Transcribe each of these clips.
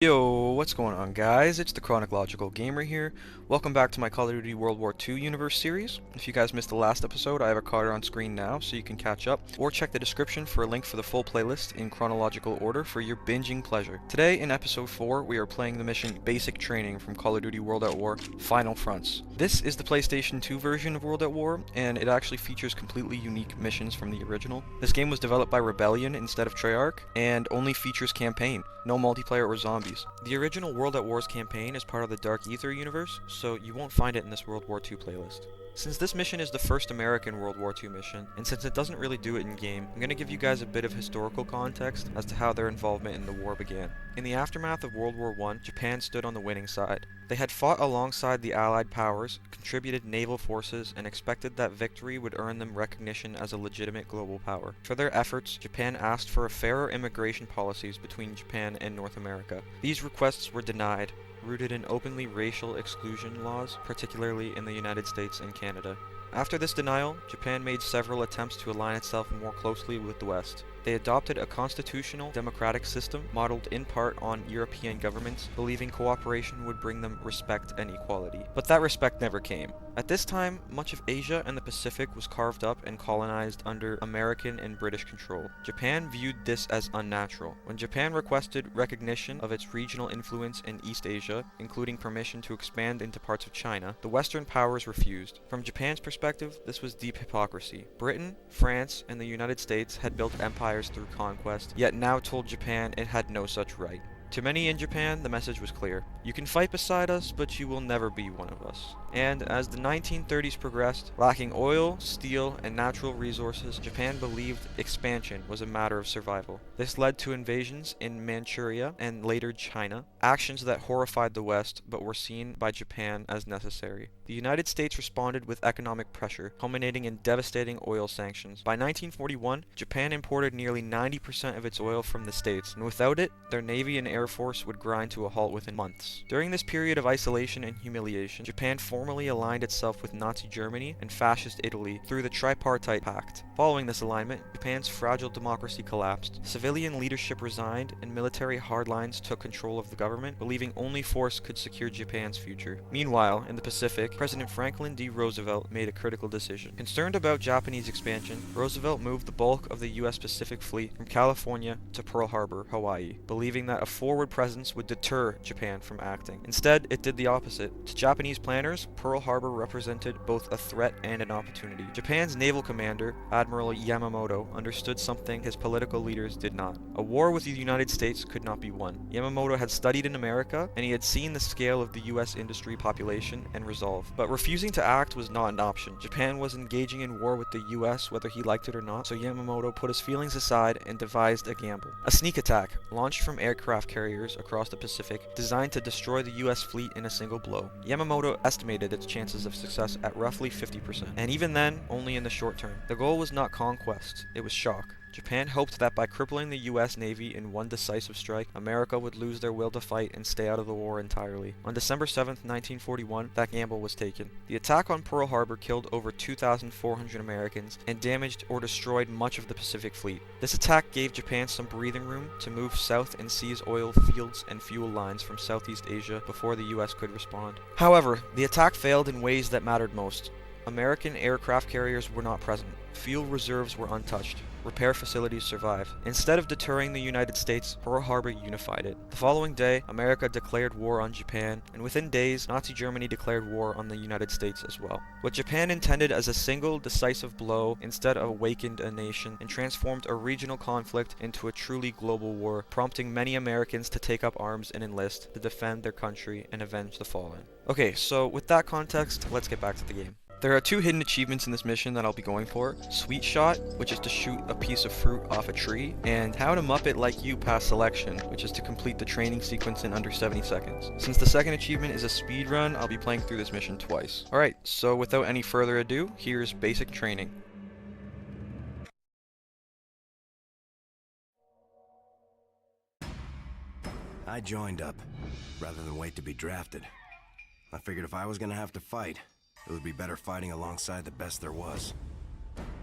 Yo, what's going on guys? It's the Chronological Gamer here. Welcome back to my Call of Duty World War II Universe series. If you guys missed the last episode, I have a card on screen now so you can catch up, or check the description for a link for the full playlist in chronological order for your binging pleasure. Today in episode 4, we are playing the mission Basic Training from Call of Duty World at War Final Fronts. This is the PlayStation 2 version of World at War, and it actually features completely unique missions from the original. This game was developed by Rebellion instead of Treyarch, and only features campaign, no multiplayer or zombies. The original World at War's campaign is part of the Dark Ether universe, so you won't find it in this World War II playlist. Since this mission is the first American World War II mission, and since it doesn't really do it in-game, I'm going to give you guys a bit of historical context as to how their involvement in the war began. In the aftermath of World War I, Japan stood on the winning side. They had fought alongside the Allied powers, contributed naval forces, and expected that victory would earn them recognition as a legitimate global power. For their efforts, Japan asked for fairer immigration policies between Japan and North America. These requests were denied, rooted in openly racial exclusion laws, particularly in the United States and Canada. After this denial, Japan made several attempts to align itself more closely with the West. They adopted a constitutional democratic system modeled in part on European governments, believing cooperation would bring them respect and equality. But that respect never came. At this time, much of Asia and the Pacific was carved up and colonized under American and British control. Japan viewed this as unnatural. When Japan requested recognition of its regional influence in East Asia, including permission to expand into parts of China, the Western powers refused. From Japan's perspective, this was deep hypocrisy. Britain, France, and the United States had built empires through conquest, yet now told Japan it had no such right. To many in Japan, the message was clear. You can fight beside us, but you will never be one of us. And as the 1930s progressed, lacking oil, steel, and natural resources, Japan believed expansion was a matter of survival. This led to invasions in Manchuria and later China, actions that horrified the West but were seen by Japan as necessary. The United States responded with economic pressure, culminating in devastating oil sanctions. By 1941, Japan imported nearly 90% of its oil from the States, and without it, their Navy and Air Force would grind to a halt within months. During this period of isolation and humiliation, Japan formally aligned itself with Nazi Germany and Fascist Italy through the Tripartite Pact. Following this alignment, Japan's fragile democracy collapsed. Civilian leadership resigned, and military hardlines took control of the government, believing only force could secure Japan's future. Meanwhile, in the Pacific, President Franklin D. Roosevelt made a critical decision. Concerned about Japanese expansion, Roosevelt moved the bulk of the U.S. Pacific Fleet from California to Pearl Harbor, Hawaii, believing that a forward presence would deter Japan from acting. Instead, it did the opposite. To Japanese planners, Pearl Harbor represented both a threat and an opportunity. Japan's naval commander, Admiral Yamamoto, understood something his political leaders did not. A war with the United States could not be won. Yamamoto had studied in America, and he had seen the scale of the U.S. industry, population, and resolve. But refusing to act was not an option. Japan was engaging in war with the U.S. whether he liked it or not, so Yamamoto put his feelings aside and devised a gamble. A sneak attack, launched from aircraft carriers across the Pacific, designed to destroy the U.S. fleet in a single blow. Yamamoto estimated its chances of success at roughly 50%, and even then, only in the short term. The goal was not conquest, it was shock. Japan hoped that by crippling the U.S. Navy in one decisive strike, America would lose their will to fight and stay out of the war entirely. On December 7, 1941, that gamble was taken. The attack on Pearl Harbor killed over 2,400 Americans and damaged or destroyed much of the Pacific Fleet. This attack gave Japan some breathing room to move south and seize oil fields and fuel lines from Southeast Asia before the U.S. could respond. However, the attack failed in ways that mattered most. American aircraft carriers were not present. Fuel reserves were untouched. Repair facilities survived. Instead of deterring the United States, Pearl Harbor unified it. The following day, America declared war on Japan, and within days, Nazi Germany declared war on the United States as well. What Japan intended as a single, decisive blow instead awakened a nation and transformed a regional conflict into a truly global war, prompting many Americans to take up arms and enlist to defend their country and avenge the fallen. Okay, so with that context, let's get back to the game. There are two hidden achievements in this mission that I'll be going for. Sweet Shot, which is to shoot a piece of fruit off a tree, and How to Muppet Like You Pass Selection, which is to complete the training sequence in under 70 seconds. Since the second achievement is a speed run, I'll be playing through this mission twice. Alright, so without any further ado, here's Basic Training. I joined up, rather than wait to be drafted. I figured if I was gonna have to fight, it would be better fighting alongside the best there was.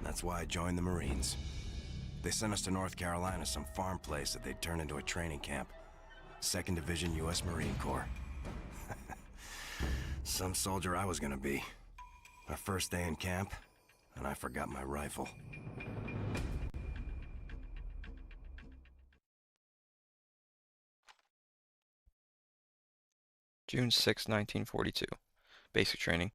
That's why I joined the Marines. They sent us to North Carolina, some farm place that they'd turn into a training camp. 2nd Division U.S. Marine Corps. Some soldier I was gonna be. Our first day in camp, and I forgot my rifle. June 6, 1942. Basic training.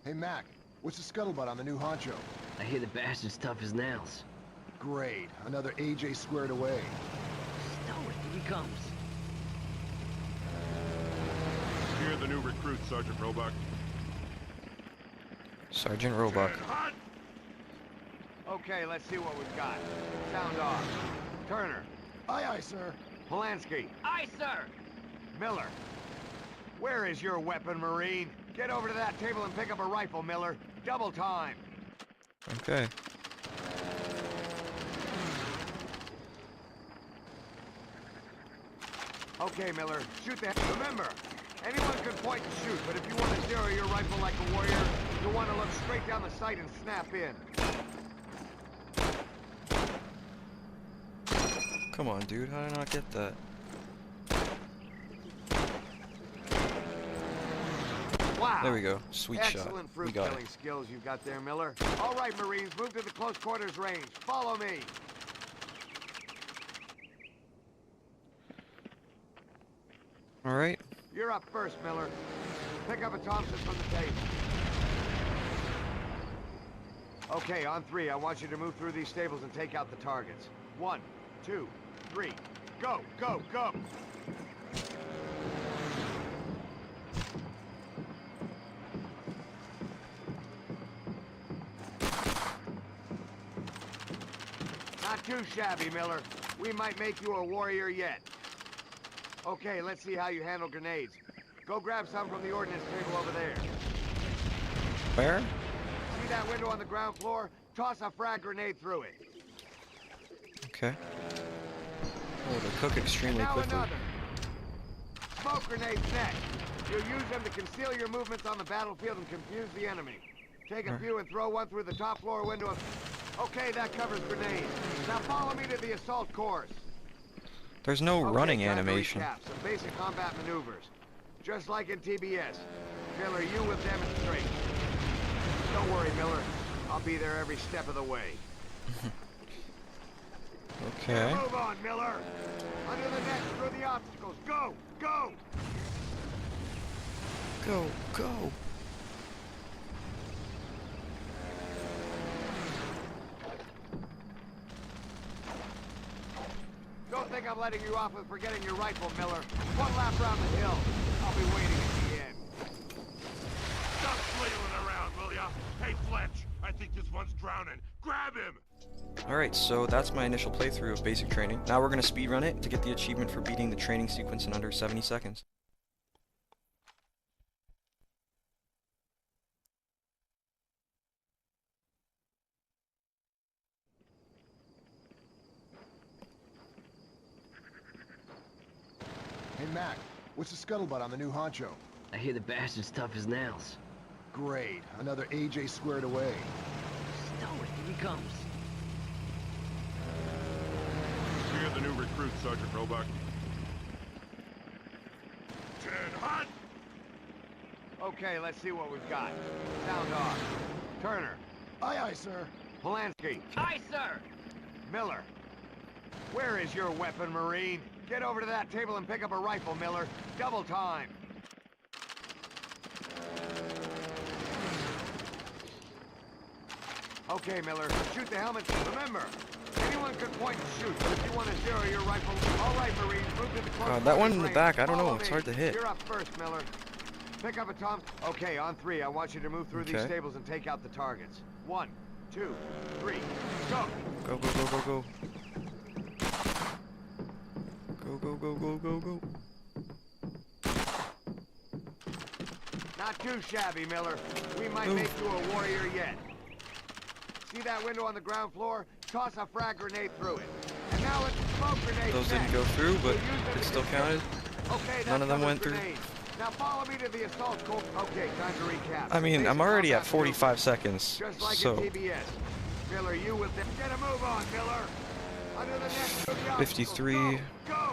Hey Mac, what's the scuttlebutt on the new honcho? I hear the bastard's tough as nails. Great, another AJ squared away. Stow it, here he comes. Hear the new recruit, Sergeant Roebuck. Sergeant Roebuck. Okay, let's see what we've got. Sound off. Turner. Aye, aye, sir. Polanski. Aye, sir! Miller. Where is your weapon, Marine? Get over to that table and pick up a rifle, Miller. Double time. Okay. Okay, Miller. Shoot the... Remember, anyone can point and shoot, but if you want to zero your rifle like a warrior, you'll want to look straight down the sight and snap in. Come on, dude. How did I not get that? Wow. There we go. Sweet shot. Excellent We fruit got killing it. skills you've got there, Miller. All right, Marines, move to the close quarters range. Follow me. All right. You're up first, Miller. Pick up a Thompson from the table. Okay, on 3, I want you to move through these stables and take out the targets. 1, 2, 3. Go, go, go! Not too shabby, Miller. We might make you a warrior yet. Okay, let's see how you handle grenades. Go grab some from the ordnance table over there. Where? See that window on the ground floor? Toss a frag grenade through it. Okay. Oh, they cook extremely Now quickly. another. Smoke grenades next. You'll use them to conceal your movements on the battlefield and confuse the enemy. Take a few and throw one through the top floor window of... Okay, that covers grenades. Now follow me to the assault course. There's no Okay, running time to animation. recap some basic combat maneuvers. Just like in TBS. Miller, you will demonstrate. Don't worry, Miller. I'll be there every step of the way. Okay. Move on, Miller. Under the net, through the obstacles. Go! Go! Go, go. Don't think I'm letting you off with forgetting your rifle, Miller. One lap round the hill. I'll be waiting at the end. Stop flailing around, will ya? Hey, Fletch, I think this one's drowning. Grab him! Alright, so that's my initial playthrough of basic training. Now we're gonna speedrun it to get the achievement for beating the training sequence in under 70 seconds. Hey Mac, what's the scuttlebutt on the new honcho? I hear the bastard's tough as nails. Great, another AJ squared away. Stow it, here he comes. Hear the new recruit, Sergeant Roebuck. 10, hot! Okay, let's see what we've got. Sound off. Turner. Aye, aye, sir. Polanski. Aye, sir! Miller. Where is your weapon, Marine? Get over to that table and pick up a rifle, Miller. Double time. Okay, Miller. Shoot the helmets. Remember, anyone can point and shoot, but if you want to zero your rifle... All right, Marines, move to the close God, that one in the range. back, I don't know, Follow it's me. hard to hit. You're up first, Miller. Pick up a Tom... Okay, on 3, I want you to move through these Okay. stables and take out the targets. 1, 2, 3, go! Go, go, go, go, go. Go, go, go, go, go, go. Not too shabby, Miller. We might Oof. make you a warrior yet. See that window on the ground floor? Toss a frag grenade through it. And now it's smoke grenades Those didn't next. go through, but We'll use them it to still conceal- counted. Okay, None of them covers went through. grenades. Now follow me to the assault course. Okay, time to recap. I mean, Basic I'm already at combat 45 seconds, maneuvers, just like so in TBS. Miller, you with them. Get a move on, Miller. Under the next to the obstacle. 53. Go! Go!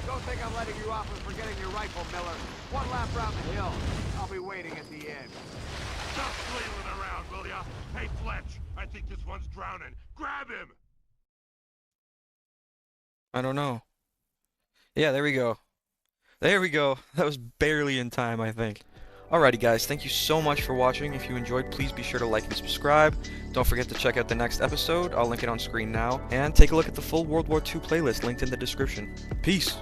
Don't think I'm letting you off with forgetting your rifle, Miller. One lap round the hill. I'll be waiting at the end. Stop flailing around, will ya? Hey, Fletch, I think this one's drowning. Grab him! I don't know. Yeah, there we go. There we go. That was barely in time, I think. Alrighty guys, thank you so much for watching. If you enjoyed, please be sure to like and subscribe. Don't forget to check out the next episode. I'll link it on screen now. And take a look at the full World War II playlist linked in the description. Peace!